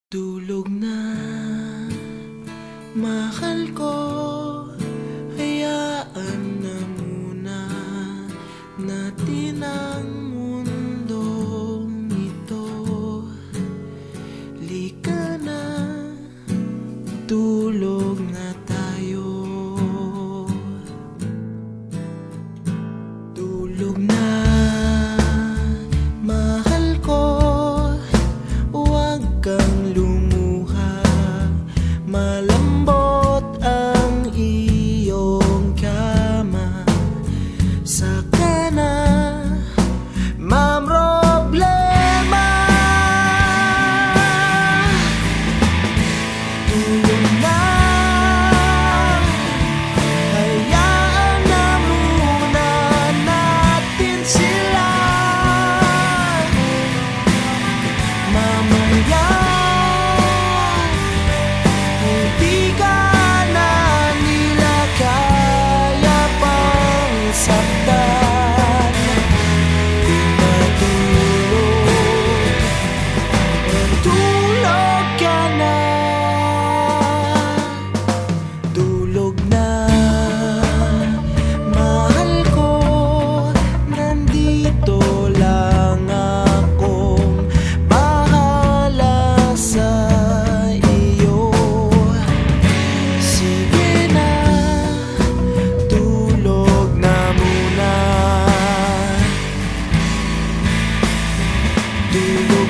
Tulog na, mahal ko. Hayaan na muna natin ang mundong ito. Lika na, tulog na tayo. Tulog na, mahal ko. Huwag kang lumuha, malambot ang iyong kama. Saka na mamroblema. Tulog na, hayaan na muna natin sila. Mamaya hindi ka na nila kaya pang saktan. Di matulog, tulog ka na. Tulog na, mahal ko. Nandito lang akong bahala sa iyo. Sige na, tulog na muna. Tulog